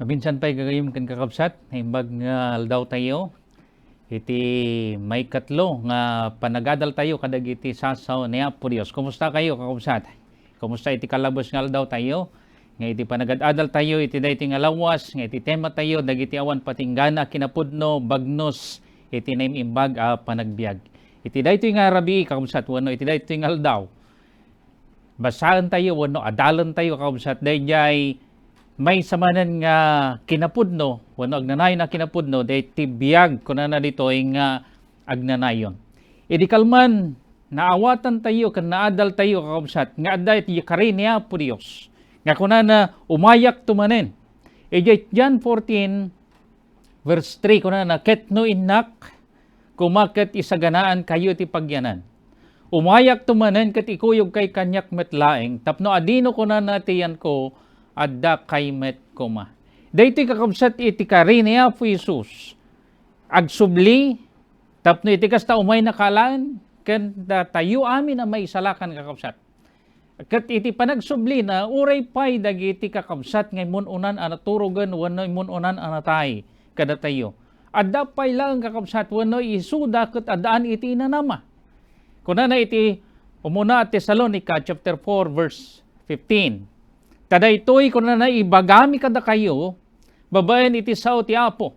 Mabinsan pa'y gagayom kan kakabsat, imbag nga aldaw tayo, iti may katlo nga panagadal tayo kadag iti sasaw niya po Diyos. Kumusta kayo kakabsat? Kumusta iti kalabos nga aldaw tayo? Nga iti panagadadal tayo, iti dayti nga lawas, nga iti tema tayo, dagiti awan patinggana, kinapudno, bagnos, iti naim imbag panagbiag. Iti dayti nga rabi kakabsat, wano iti dayti nga aldaw. Basaan tayo, wano adalan tayo kakabsat, dayjay may samanan nga kinapudno, wano agnanayon na kinapudno, day tibiyag kuna na dito nga agnanayon. Idi kalman, naawatan tayo, kan naadal tayo kakabsat, nga aday iti karin niya po Diyos. Nga kuna na umayak tumanen. Edi John 14, verse 3, kuna na, ket no inak, kumaket isaganaan kayo ti pagyanan. Umayak tumanen, ket ikuyog kay kanyak metlaeng, tapno adino kuna na tiyan ko, adda kay met kuma. Daytoy kakabsat iti karin niya po Jesus. Agsubli, tapno iti kasta umay nakalaan, ken tayo amin na may salakan kakabsat. Ket iti panagsubli na uray pay dagiti kakabsat ngay mununan anaturugan wano mununan anatay kada tayo. Adda pay lang kakabsat wano isuda ket adaan iti inanama. Kunana iti umuna at Thessalonica chapter 4 verse 15. Kadaytoy kuna na ibagami kada kayo, babaen iti sao ti Apo.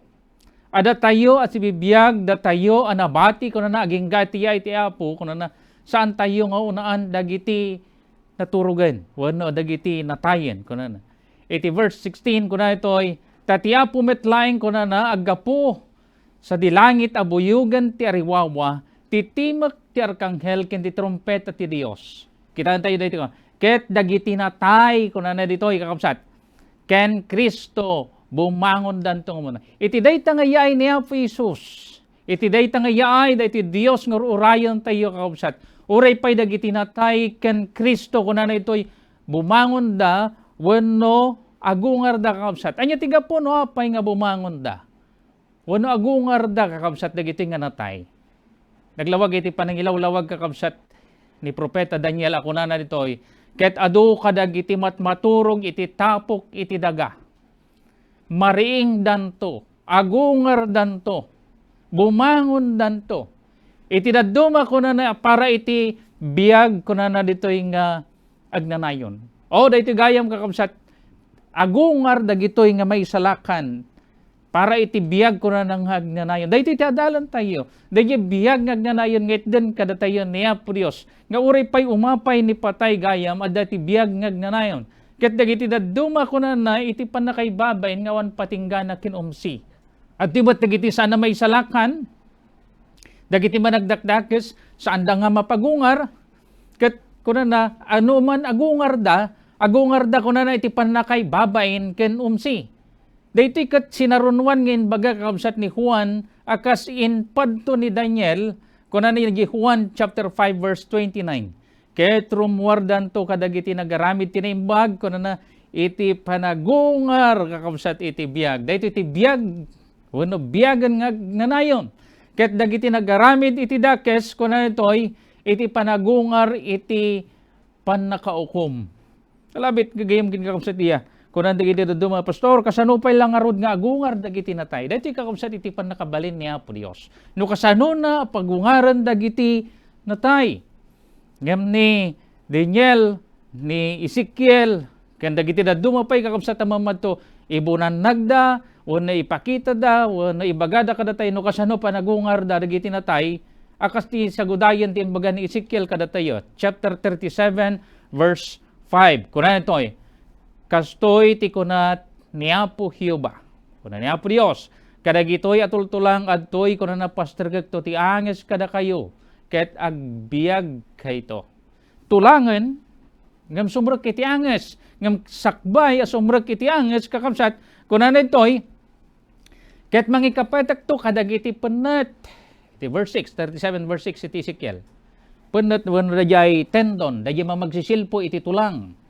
Ada tayo at ibibiyag da tayo anabati kuna na aging gatiya iti Apo, kuna na saan tayo nga unaan dagiti naturugan, wano dagiti natayen, kuna na. Iti verse 16 kuna itoy, tati Apo metlaeng kuna na agapo sa dilangit abuyugan ti ariwawa, titimak ti arkanghel ken ti trompeta ti Dios. Kita tayo dito ko. Ket dagiti natay kuna na dito kakabsat. Ken Kristo bumangon danto muna. Iti dayta nga yaay niya po Jesus. Iti dayta nga yaay dayta Dios nga urayon tayo kakabsat. Uray pay dagiti natay ken Kristo kuna na itoy bumangon da wenno agungar da kakabsat. Anya tiga po no apay nga bumangon da. Wenno agungar da kakabsat dagiti nga natay. Naglawag iti panangilaw-lawag kakabsat ni Propeta Daniel ako na ditoy. Ket adu kadag iti matmaturog iti tapok iti daga. Mariing danto, agungar danto, bumangon danto. Iti daduma kuna na para iti biag kuna na ditoy nga agnanayon. O daytoy gayam kakabsat, agungar dagitoy nga may salakan para iti biag kuna nang agnanayon. Daytoy ti adalan tayo. Daytoy biag nga agnanayon ngit den kada tayo niya po Dios. Nga uray pay umapay ni patay gayam adda ti biag nga agnanayon. Ket dagiti dadduma kuna na iti panakaibabain nga wan patinggana kinumsi. At tibat dagiti sana may salakan, dagiti managdakdakes saan da nga mapagungar, ket kuna na ano man agungar da kuna na iti panakaibabain ken umsi. Daytoy ket sinarunwan ngin baga kakabsat ni Juan akas in padto ni Daniel kuna ni Juan chapter 5 verse 29. Ket rumwardan to kadagiti nagaramid tinaimbag kuna na iti panagungar kakabsat iti biag. Daytoy iti biag wenno biagan nga nanayon. Ket dagiti nagaramid iti dakes kuna itoy iti panagungar iti pannakaukom. Kalabit gagayem kin kakabsat iya. Kung dagiti duduma pastor, kasanupay lang arod nga agungar dagiti natay. Dito kakabsat iti panakabalin niya po Diyos. No kasano na pagungaran dagiti natay. Ngem ni Daniel, ni Ezekiel, kan dagiti duduma pay kakabsat amamad to, ibunan nagda, o na ipakita da, o na ibagada kadatay, no kasano pa nagungar da dagiti natay, akas ti sagudayan ti baga ni Ezekiel kadatayo. Chapter 37, verse 5. Kuna ito kastoy ti kunat niya po Hiyoba. Kuna niya po Diyos. Kadagitoy atultulang adtoy kuna na pastergag to ti anges kada kayo. Ket agbiag kayto. Tulangan ngam sumrek iti anges. Ngam sakbay asumrek iti anges kakabsat. Kuna na itoy ket mangikapetek to kadagiti penet. Iti verse 6, 37 verse 6 iti Ezekiel. Penet wenno dayay tendon, dayay mamagsisilpo iti tulang.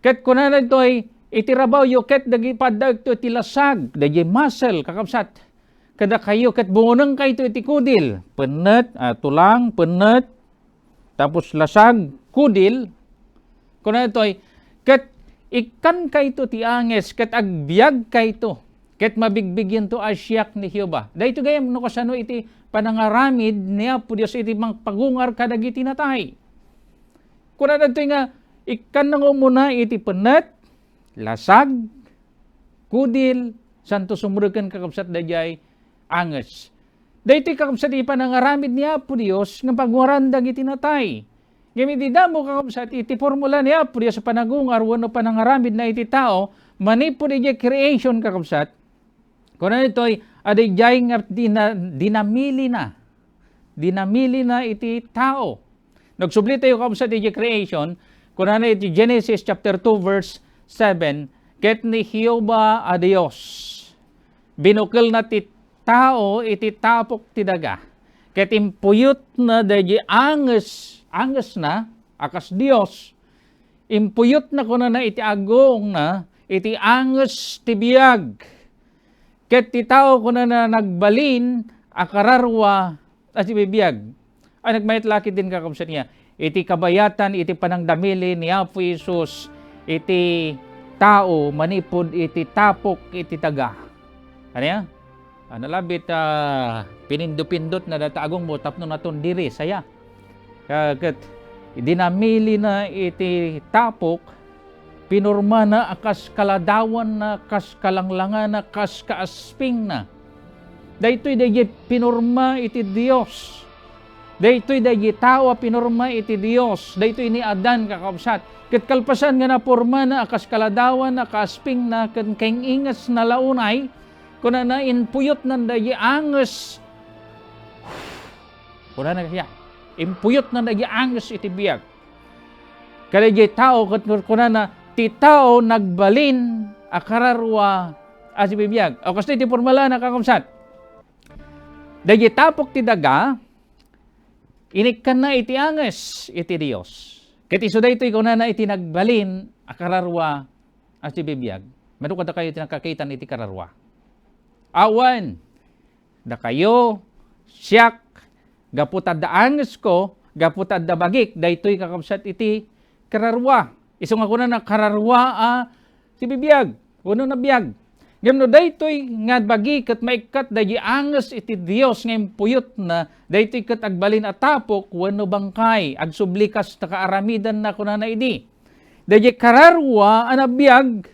Ket kuna na ito'y itirabaw yo ket dagi padag to iti lasag, dagi muscle, kakabsat. Kada kayo ket bungang kayo iti kudil. Penet, tulang, penet, tapos lasag, kudil. Kuna ito'y ket ikan kayto ti anges, ket agbiag kayto, ket mabigbigyan to asyak ni Jehova. Dahito gayam no kasano iti panangaramid ni Apo Dios iti pagungar kadagiti natay. Kuna dito nga, ikan nang umuna iti penet, lasag, kudil, santo sumurken kakabsat dayay anges. Dahito kakabsat iti panangaramid ni Apo Dios nga pagungarandag iti natay. Ngayon di damo kakabsat iti formula ni Apo Dios sa panagungar wano panangaramid na iti tao, manipod iti creation kakabsat. Kuna ito'y adayjay nga dinamili na iti tao. Nagsubli tayo kakabsat iti creation, kuna na iti Genesis chapter 2 verse 7, ket ni Jehova a Dios, binukil na ti tao iti tapok ti daga, ket impuyot na dahi anges na, akas Dios, impuyot na kuna na iti agong na, iti anges ti biyag, ket ti tao kuna na nagbalin, akararwa, at si bibiyag. Ay nagmayat laki din kakabsat niya, iti kabayatan, iti panangdamili ni Apo Isus, iti tao, manipod, iti tapok, iti taga. Ano yan? Ano labit, pinindupindot na dataagong mo, tapno naton diri, saya. Ket dinamili na iti tapok, pinurma na akas kaladawan na, kas kalanglangan na, kas kaasping na. Daytoy dahi pinurma iti Dios. Daytoy dahi tao pinurma iti Dios. Daytoy ni Adan kakabsat. Ket kalpasan nga napurma na akas kaladawan na, kaasping na, ken keng ingas na launay, kuna na inpuyot nan dahi anges. Kuna na kaya. Impuyot na nag-iangas iti biyag. Kada jay tao, kuna na, ti tao nagbalin, akararwa, as bibiyag. O kasi iti formula na kakamsat. Dagi tapok ti daga, inikkan na iti anges iti Dios. Ket iso daytoy kuna na iti nagbalin, akararwa, as bibiyag. Mano kada kayo tinakakitan iti kararwa. Awan, da kayo, siyak, gaputad da anges ko, gaputad da bagik, daytoy kakabsat iti kararwa. Iso nga kuna na kararwa si bibiyag, kuno na biyag. Gamno daytoy nga bagik ket maikat dahi anges iti Dios nga impuyot na, daytoy ket agbalin atapok wenno bangkay, agsublikas ta kaaramidan na kuna na idi. Dahi kararwa ana biyag,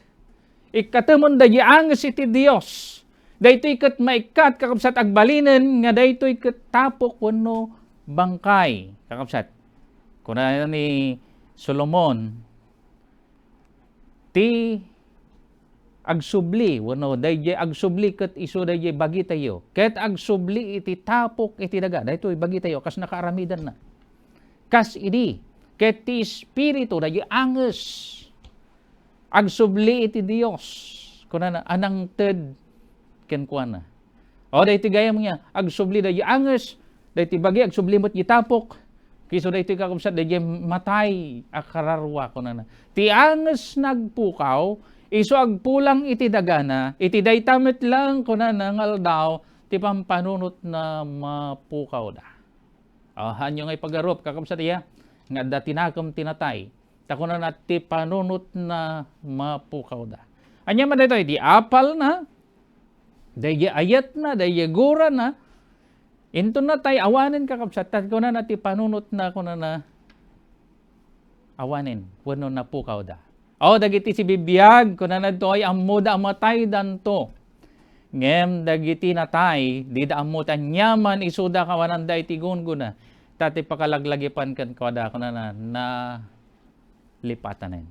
ikatemon dahi anges iti Dios. Daytoy ket maikat kakabsat agbalinen nga daytoy ket tapok wenno bangkay kakabsat. Kuna ni Solomon ti agsubli wenno dayjay agsubli ket isu dayjay bagi tayo. Ket agsubli iti tapok iti daga daytoy bagi tayo kas nakaaramidan na. Kas idi ket ti espiritu dayjay anges agsubli iti Dios. Kuna na anang ted ken kuana. O dayti gayam niya agsubli dahi anges, dayti bagi agsublimot gitapok. Kiso dayti kakabsat dahi matay akararwa kuna na. Ti anges nagpukaw, iso agpulang iti dagana, iti daytamit lang kuna na ngaldaw, ti pampanunot na mapukaw da. Hanyo ngay pagarup kakabsat iya, nga da tinakam tinatay. Takuna na ti panunot na mapukaw da. Anya man daytoy di apal na, dahi ayat na, dahi gura na, into na tayo awanin kakabsat, kuna na ti panunot na kuna na awanin, wano na pukaw da. O, dagiti si bibiyag, kuna na to ay amuda amatay danto. Ngem, dagiti na tay, di da amutan nyaman, isuda kawanan da iti guna. Tati pakalaglagipan kan kada kuna na lipatanin.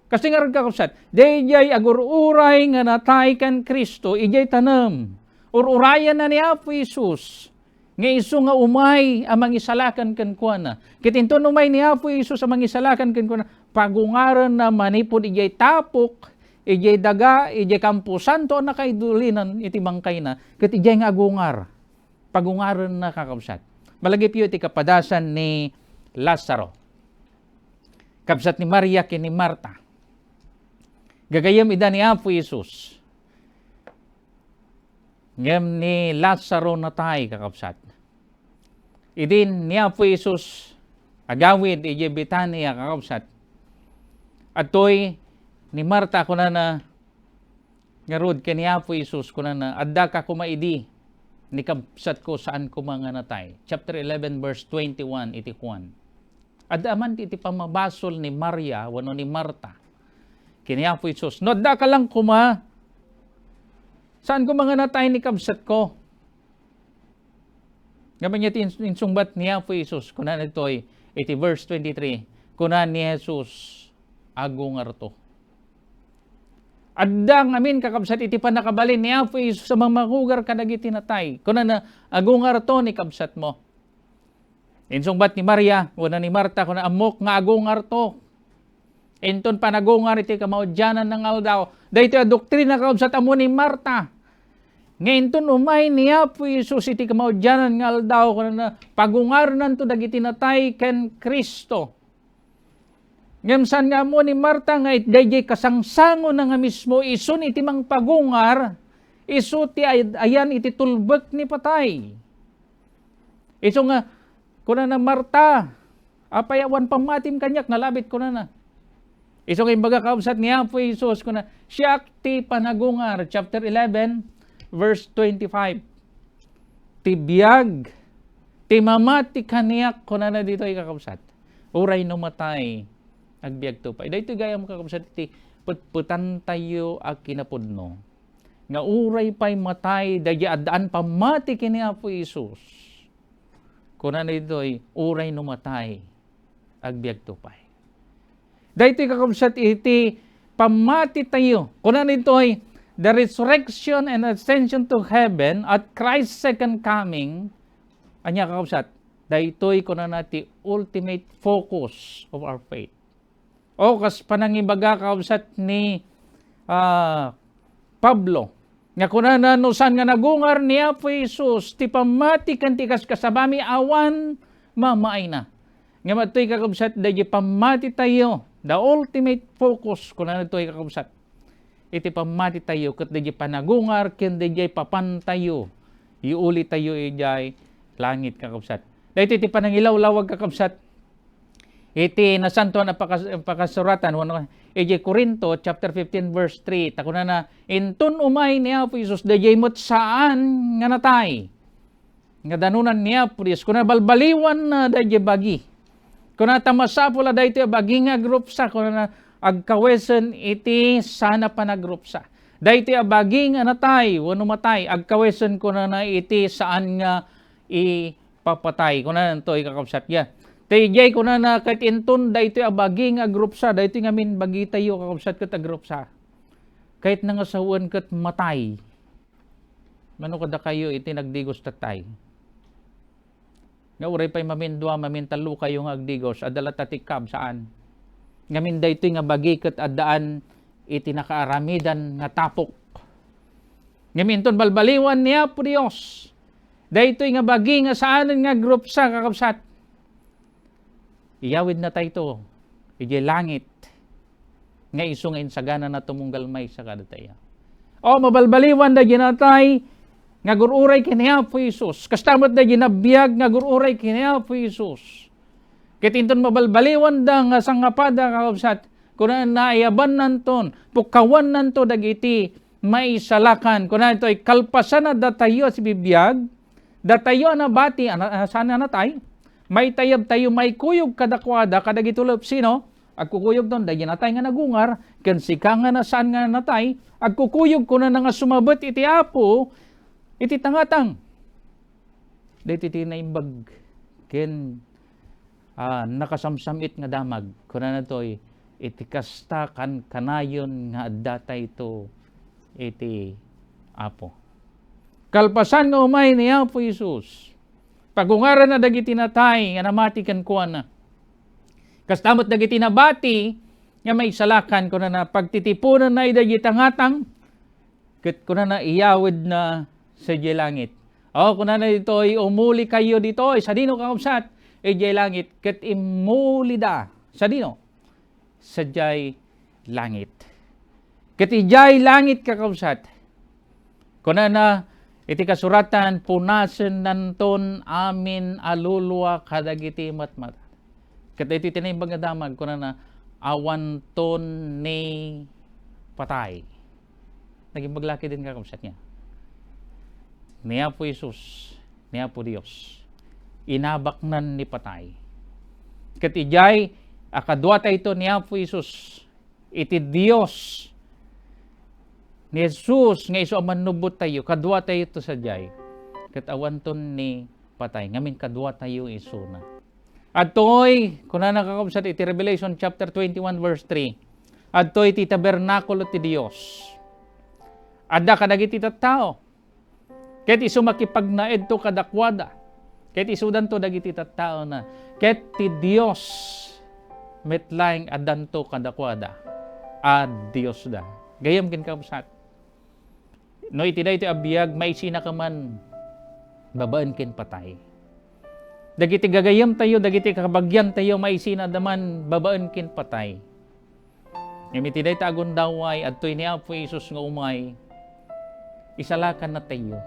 Kasi nga rin kakabsat, dayjay agururay nga natay kan Kristo, ijay tanam. Ururayan na ni Apo Isus. Nga iso nga umay amang isalakan kan kuana. Kitinto umay ni Apo Isus amang isalakan kan kuana. Pagungaran na manipod ijay tapok, ijay daga, ijay kampusanto na kay dulinan iti bangkay na. Ket ijay nga agungar. Pagungaran na kakabsat. Malagip iti kapadasan ni Lazaro. Kabsat ni Maria kini Marta. Gagayam ida ni Apo Isus. Ngem ni Lazaro natay kakabsat. Idin ni Apo Isus agawid ije Betania kakabsat. Atoy ni Marta kuna na nga rod kani Apo Isus kuna na adda ka kumaidi ni kabsat ko saan ko mga natay. Chapter 11 verse 21 iti Juan. Adda man iti pamabasol ni Maria wano ni Marta kini Apo Isus. No adda ka lang kuma saan ko mga natay ni kabsat ko. Ngayon niya insungbat ni Apo Isus kuna na ito'y iti verse 23 kuna ni Jesus agong arto. Addang amin kakabsat iti panakabalin ni Apo Isus sa mamakugar kadagiti natay. Kuna na agungar to ni kabsat mo. Insungbat ni Maria, wala ni Marta, kuna amok nga agungar to. Inton panagungar iti kamaudyanan ng aldaw. Dahito yung doktrina kabsat amo ni Marta. Ngayon umay ni Apo Isus iti kamaudyanan ng aldaw. Kuna na pagungar nanto dagiti natay ken Kristo. Ngamsan nga mo ni Marta nga itdayjay kasangsango na nga mismo isun iti mang pagungar, isu ti ayan iti tulbek ni patay. Isu nga, kuna na Marta, apayawan pamatim kanyak, nalabit kuna na. Isu nga imbaga kausat ni Apo Isus, kuna siya ti panagungar, chapter 11, verse 25. Ti biyag, ti mamati kaniyak, kuna na dito ikakausat. Uray no matay, agbiag tupay. Dahito gaya mo kakabsat iti putputan tayo ag kinapudno. Nga uray pa'y matay, dahil adaan pamati kini Apo Isus. Kuna na dito'y uray no matay, agbiag tupay. Dahito kakabsat iti pamati tayo. Kuna na dito'y the resurrection and ascension to heaven at Christ's second coming. Anya kakabsat, dahito'y kuna na ti ultimate focus of our faith. O kas panangibaga kausat ni Pablo. Nga kuna na nusan nga nagungar ni Apo Isus, ti pamati kan ti kasabami awan mamaay na. Nga matoy kakabsat dahi pamati tayo. The ultimate focus kuna na to'y kakabsat. Iti pamati tayo kat dahi panagungar ken dahi papantayo. Iuli tayo ijay langit kakabsat. Dahi iti panangilaw-lawag kakabsat. Iti nasanto na pakasuratan, iti Corinto, chapter 15, verse 3, takuna na, intun umay ni Apo Isus, dayay mo't saan nga natay. Nga danunan ni Apo Isus, kuna balbaliwan na dayay bagi. Kuna tamasapula dayay bagi nga grupsa, kuna na agkawesen iti sana pa na grupsa. Dayay bagi nga natay, wano matay, agkawesen kuna na iti saan nga ipapatay. Kuna na ito ikakapsat ya. Tayjay ko na kahit inton, dahito abagi nga grupsa, dahito nga min bagi tayo kakabsat kat agrupsa. Kahit nangasawan kat matay, mano kada kayo iti nagdigos tatay. Nga uray pa'y mamindwa, mamintalo kayo nga agdigos, adala tatikab saan. Ngamin dahito nga bagi kat adaan iti nakaaramidan nga tapok. Ngamin ton balbaliwan niya po Diyos. Dahito nga bagi nga saan nga grupsa kakabsat. Iyawid na tayo ito, iji langit, nga iso ngayon sagana na tumunggal may sa kadataya. O mabalbaliwan da ginatay, nga gururay kini Apo Isus. Kastamot da ginabiyag, nga gururay kini Apo Isus. Kitinton mabalbaliwan da nga sangapada kakabsat, kunan naayaban nanton, pukawan nanto dagiti may salakan, kunan ito ay kalpasan na datayo si bibiyag, datayo na bati, sana na tayo, may tayab tayo, may kuyog kadakwada, kadagitulop sino, agkukuyog doon, dahil natay nga nagungar, kansika nga na saan nga natay, agkukuyog ko na nga sumabot iti Apo, iti tangatang. Dahil iti naimbag, ken nakasamsamit nga damag, kuna na to'y, iti kasta kan kanayon nga datay ito, iti Apo. Kalpasan nga umay ni Apo Isus, pagungaran na dagiti natay, nga namatikan ko na. Kastamot dagiti nabati, nga may salakan ko na pagtitipunan na idagiti tangatang, kat ko na iyawid na sa jay langit. O, kuna na dito, umuli kayo dito, sa dino kakabsat, jay langit, kat imuli da, sa dino? Sa jay langit. Kat ijay langit kakabsat, kuna na, iti kasuratan, punasen nanton amin alulwa kadagiti matmat. Kat iti tinimbang nga damag, kuna na awan ton ni patay. Naging maglaki din kakabsat niya. Niya po Isus, niya po Diyos. Inabaknan ni patay. Katijay, akadwa tayo ito niya po Isus. Iti Diyos. Ni Jesus, nga iso amanubot tayo. Kadwa tayo ito sa jay. Katawanton ni patay. Ngamin kadwa tayo iso na. At to'y, kung na nakakabsat iti Revelation chapter 21 verse 3. At to'y iti tabernakulo ti Diyos. Adda kadagiti tattao. Ket isu makipagnaed to kadakwada. Ket isudan to dagiti tattao na. Ket ti Dios metlaing adan to kadakwada. Ad Dios da. Gayam ken kabsat. No iti daytoy abiyag maisina ka man babaan ken patay. Dagiti gagayam tayo, dagiti kabagyan tayo maisina daman babaan ken patay. Iti dayta agon daway adtoy ni Apo Isus nga umay. Isalakan na tayo.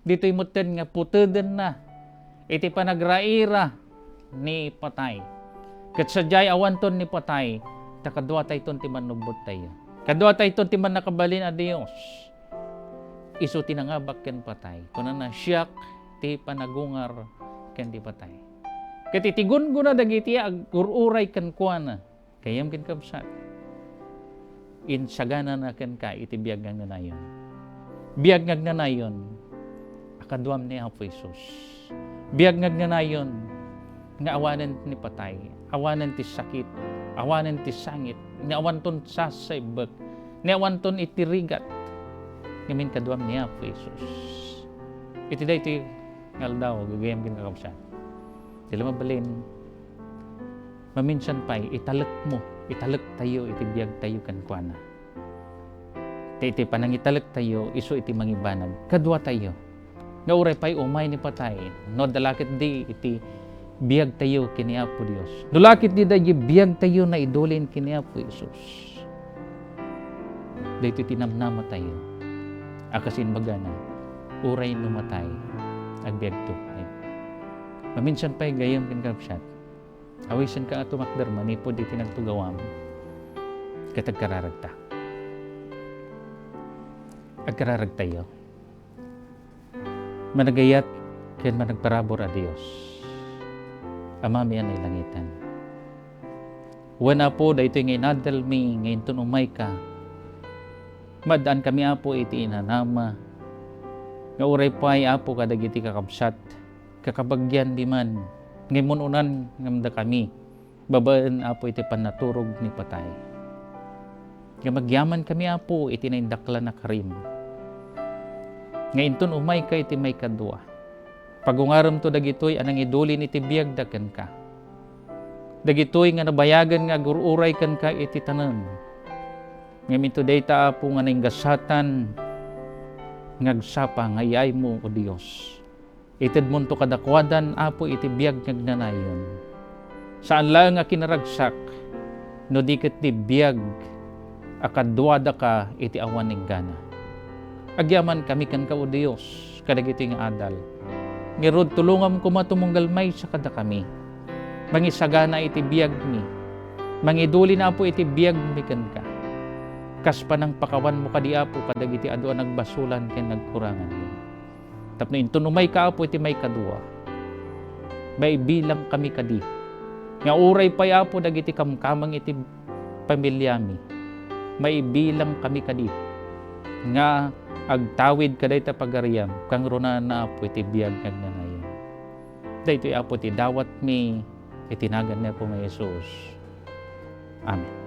Dito'y muten nga puteden na. Iti panagraira ni patay. Kat sadyay awanton ni patay, takadwa tayo ti manubot tayo. Kadwa tayo ti man nakabalin a Diyos. Isu tinangabak ken patay. Kuna na siyak ti panagungar ken ti patay. Kat itigun guna dagiti agururay ken kuana. Kayam ken kabsat. Insagana na ken ka iti biag nga nanayon. Biag nga nanayon, akadwam ni Apo Isus. Biag nga nanayon, nga awanan ni patay, awanan ti sakit, awanan ti sangit, nga awanton sasaybag, nga awanton itirigat, ngamin kadwam ni Apo Isus. Iti da iti ngaldaw, gagayam kin kakabsan. Sila mabalin, maminsan pa'y italak mo, italak tayo, iti biag tayo kankwana. Iti panangitalak tayo, iso iti mangibanag. Kadwa tayo. Nga uray pa'y umay ni patay. No, dalakit di iti biag tayo kini Apo Dios. Dalakit di dahi biag tayo na idolin kini Apo Isus. Dito tinamnama tayo. Akasin bagana, uray numatay, agbiag to. Maminsan pa'y gayam kinkapsyat. Awisan ka ato makdarma, ni po di tinagtugawam. Katagkararagta. Agkararag tayo. Managayat, ken managparabor a Dios. Amami anay langitan. Wana po, dahito yung inadalmi, ngayon tunumay ka. Madaan kami apo iti inanama. Nga uray pa ay apo kadagiti kakabsat. Kakabagyan di man. Ngayon unan ngamda kami. Babaan apo iti panaturog ni patay. Nga magyaman kami apo iti naindakla na karim. Ngayon ton umay ka iti may kadwa. Pagungaram to dagitoy anang idulin iti biag daken ka. Dagitoy nga nabayagan nga gururay kan ka iti tanan. Ngayon to dayta apo nga nainggasatan ngagsapa nga iyay mo o Dios. Ited mo to kadakwadan apo iti biag ngagnanayon. Saan lang nga kinaragsak no diket di biag akadwada ka iti awan ning gana. Agyaman kami kan ka o Dios, kadagiti nga adal. Ngirod tulungam ko matumunggal may sa kada kami. Mangisagana iti biag mi. Mangiduli na po iti biag mi kan ka. Kas panang pakawan mo kadi apo kadagiti adu nagbasulan ken nagkurangan mo. Tapno intunumay ka apo iti may kadua. May bilang kami kadi. Nga uray pa apo dagiti kamkamang iti pamilyami. May bilang kami kadi. Nga agtawid kaday ta pagariam kang runa na apo iti biag ngagnanayon. Daytoy apo ti dawat mi itinagan niya po may Jesus. Amen.